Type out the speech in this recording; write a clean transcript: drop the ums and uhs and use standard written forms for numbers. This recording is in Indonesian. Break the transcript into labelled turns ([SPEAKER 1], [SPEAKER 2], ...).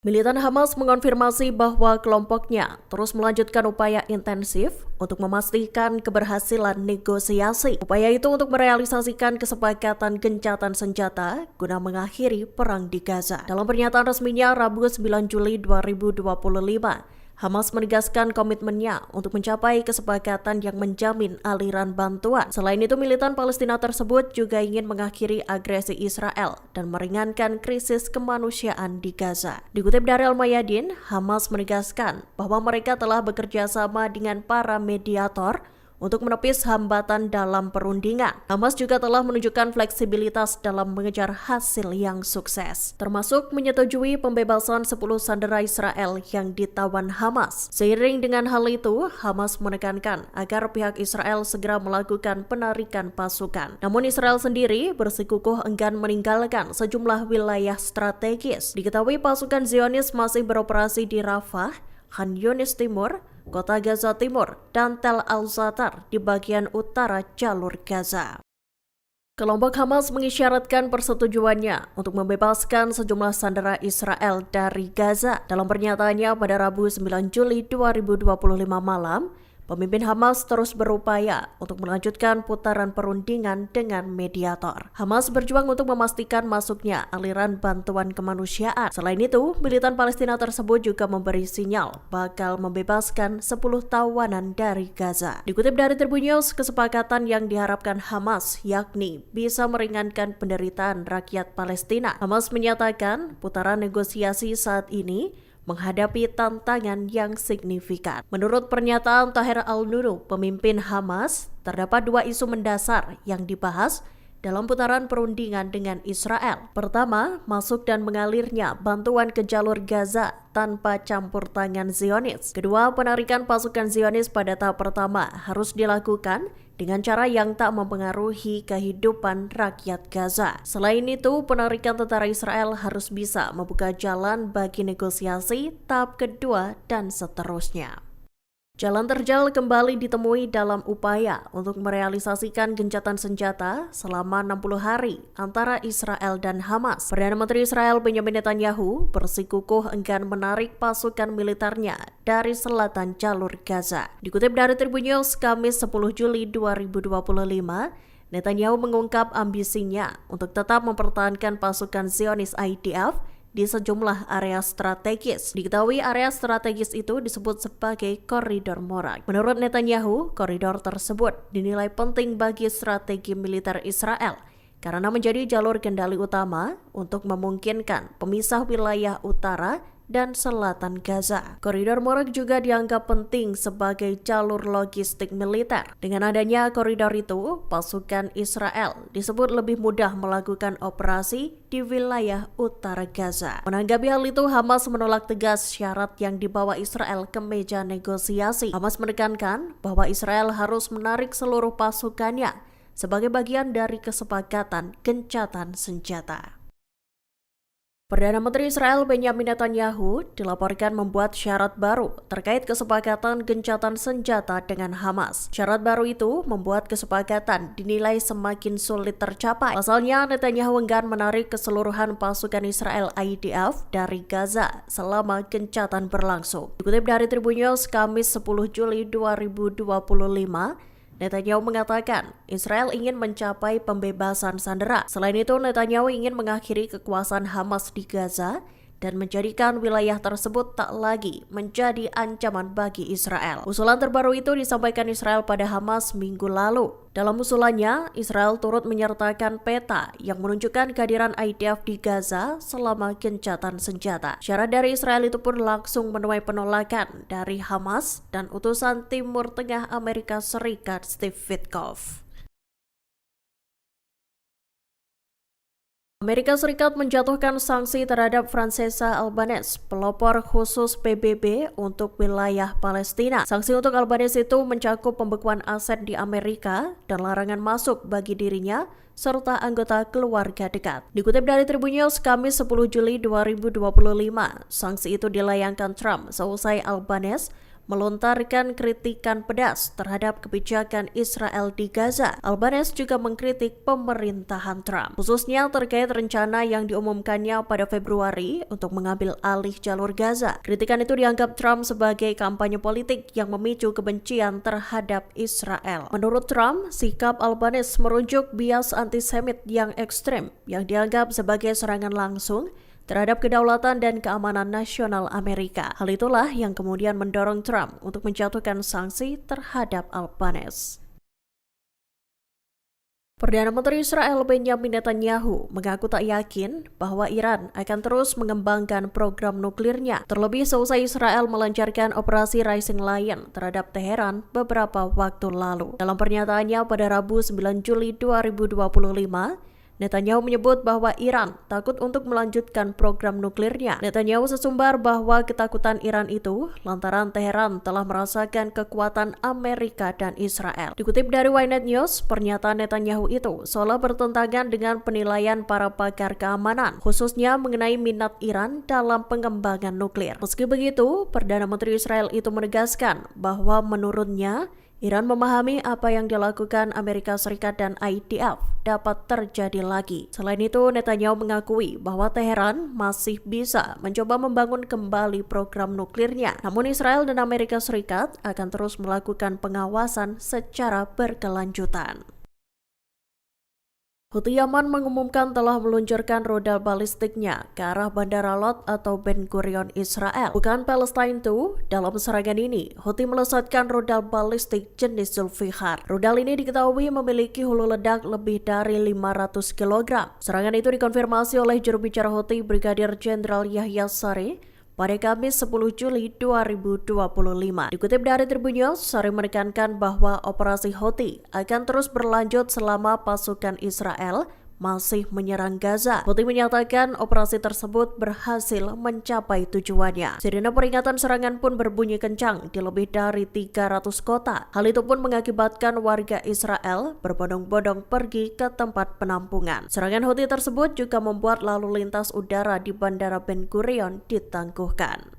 [SPEAKER 1] Militan Hamas mengonfirmasi bahwa kelompoknya terus melanjutkan upaya intensif untuk memastikan keberhasilan negosiasi. Upaya itu untuk merealisasikan kesepakatan gencatan senjata guna mengakhiri perang di Gaza. Dalam pernyataan resminya Rabu 9 Juli 2025, Hamas menegaskan komitmennya untuk mencapai kesepakatan yang menjamin aliran bantuan. Selain itu, militan Palestina tersebut juga ingin mengakhiri agresi Israel dan meringankan krisis kemanusiaan di Gaza. Dikutip dari Al-Mayadin, Hamas menegaskan bahwa mereka telah bekerja sama dengan para mediator untuk menepis hambatan dalam perundingan. Hamas juga telah menunjukkan fleksibilitas dalam mengejar hasil yang sukses, termasuk menyetujui pembebasan 10 sandera Israel yang ditawan Hamas. Seiring dengan hal itu, Hamas menekankan agar pihak Israel segera melakukan penarikan pasukan. Namun Israel sendiri bersikukuh enggan meninggalkan sejumlah wilayah strategis. Diketahui pasukan Zionis masih beroperasi di Rafah, Khan Yunis Timur, Kota Gaza Timur, dan Tel Al-Zatar di bagian utara jalur Gaza. Kelompok Hamas mengisyaratkan persetujuannya untuk membebaskan sejumlah sandera Israel dari Gaza. Dalam pernyataannya pada Rabu 9 Juli 2025 malam, pemimpin Hamas terus berupaya untuk melanjutkan putaran perundingan dengan mediator. Hamas berjuang untuk memastikan masuknya aliran bantuan kemanusiaan. Selain itu, militan Palestina tersebut juga memberi sinyal bakal membebaskan 10 tawanan dari Gaza. Dikutip dari Tribun News, kesepakatan yang diharapkan Hamas yakni bisa meringankan penderitaan rakyat Palestina. Hamas menyatakan putaran negosiasi saat ini menghadapi tantangan yang signifikan. Menurut pernyataan Tahir Al-Nuru, pemimpin Hamas, terdapat dua isu mendasar yang dibahas dalam putaran perundingan dengan Israel. Pertama, masuk dan mengalirnya bantuan ke jalur Gaza tanpa campur tangan Zionis. Kedua, penarikan pasukan Zionis pada tahap pertama harus dilakukan dengan cara yang tak mempengaruhi kehidupan rakyat Gaza. Selain itu, penarikan tentara Israel harus bisa membuka jalan bagi negosiasi tahap kedua dan seterusnya. Jalan terjal kembali ditemui dalam upaya untuk merealisasikan gencatan senjata selama 60 hari antara Israel dan Hamas. Perdana Menteri Israel Benjamin Netanyahu bersikukuh enggan menarik pasukan militernya dari selatan jalur Gaza. Dikutip dari Tribun News, Kamis 10 Juli 2025, Netanyahu mengungkap ambisinya untuk tetap mempertahankan pasukan Zionis IDF di sejumlah area strategis. Diketahui area strategis itu disebut sebagai koridor moral. Menurut Netanyahu, koridor tersebut dinilai penting bagi strategi militer Israel karena menjadi jalur kendali utama untuk memungkinkan pemisah wilayah utara dan selatan Gaza. Koridor Morak juga dianggap penting sebagai jalur logistik militer. Dengan adanya koridor itu, pasukan Israel disebut lebih mudah melakukan operasi di wilayah utara Gaza. Menanggapi hal itu, Hamas menolak tegas syarat yang dibawa Israel ke meja negosiasi. Hamas menekankan bahwa Israel harus menarik seluruh pasukannya sebagai bagian dari kesepakatan gencatan senjata. Perdana Menteri Israel Benjamin Netanyahu dilaporkan membuat syarat baru terkait kesepakatan gencatan senjata dengan Hamas. Syarat baru itu membuat kesepakatan dinilai semakin sulit tercapai. Pasalnya, Netanyahu enggan menarik keseluruhan pasukan Israel IDF dari Gaza selama gencatan berlangsung. Dikutip dari Tribun News, Kamis 10 Juli 2025, Netanyahu mengatakan Israel ingin mencapai pembebasan sandera. Selain itu, Netanyahu ingin mengakhiri kekuasaan Hamas di Gaza dan menjadikan wilayah tersebut tak lagi menjadi ancaman bagi Israel. Usulan terbaru itu disampaikan Israel pada Hamas minggu lalu. Dalam usulannya, Israel turut menyertakan peta yang menunjukkan kehadiran IDF di Gaza selama gencatan senjata. Syarat dari Israel itu pun langsung menuai penolakan dari Hamas dan utusan Timur Tengah Amerika Serikat Steve Witkoff. Amerika Serikat menjatuhkan sanksi terhadap Francesca Albanese, pelopor khusus PBB untuk wilayah Palestina. Sanksi untuk Albanese itu mencakup pembekuan aset di Amerika dan larangan masuk bagi dirinya serta anggota keluarga dekat. Dikutip dari Tribun News, Kamis 10 Juli 2025, sanksi itu dilayangkan Trump seusai Albanese melontarkan kritikan pedas terhadap kebijakan Israel di Gaza. Albanese juga mengkritik pemerintahan Trump, khususnya terkait rencana yang diumumkannya pada Februari untuk mengambil alih jalur Gaza. Kritikan itu dianggap Trump sebagai kampanye politik yang memicu kebencian terhadap Israel. Menurut Trump, sikap Albanese merujuk bias antisemit yang ekstrem yang dianggap sebagai serangan langsung terhadap kedaulatan dan keamanan nasional Amerika. Hal itulah yang kemudian mendorong Trump untuk menjatuhkan sanksi terhadap Albanese. Perdana Menteri Israel Benjamin Netanyahu mengaku tak yakin bahwa Iran akan terus mengembangkan program nuklirnya, terlebih seusai Israel melancarkan operasi Rising Lion terhadap Teheran beberapa waktu lalu. Dalam pernyataannya pada Rabu 9 Juli 2025, Netanyahu menyebut bahwa Iran takut untuk melanjutkan program nuklirnya. Netanyahu sesumbar bahwa ketakutan Iran itu lantaran Teheran telah merasakan kekuatan Amerika dan Israel. Dikutip dari Ynet News, pernyataan Netanyahu itu seolah bertentangan dengan penilaian para pakar keamanan, khususnya mengenai minat Iran dalam pengembangan nuklir. Meski begitu, Perdana Menteri Israel itu menegaskan bahwa menurutnya Iran memahami apa yang dilakukan Amerika Serikat dan IDF dapat terjadi lagi. Selain itu, Netanyahu mengakui bahwa Teheran masih bisa mencoba membangun kembali program nuklirnya. Namun Israel dan Amerika Serikat akan terus melakukan pengawasan secara berkelanjutan. Houthi Yaman mengumumkan telah meluncurkan rudal balistiknya ke arah Bandara Lot atau Ben Gurion, Israel, bukan Palestine itu. Dalam serangan ini, Houthi melesatkan rudal balistik jenis Zulfiqar. Rudal ini diketahui memiliki hulu ledak lebih dari 500 kg. Serangan itu dikonfirmasi oleh juru bicara Houthi Brigadir Jenderal Yahya Saree pada Kamis 10 Juli 2025. Dikutip dari Tribun News, Saree menekankan bahwa operasi Houthi akan terus berlanjut selama pasukan Israel masih menyerang Gaza. Houthi menyatakan operasi tersebut berhasil mencapai tujuannya. Sirine peringatan serangan pun berbunyi kencang di lebih dari 300 kota. Hal itu pun mengakibatkan warga Israel berbondong-bondong pergi ke tempat penampungan. Serangan Houthi tersebut juga membuat lalu lintas udara di Bandara Ben Gurion ditangguhkan.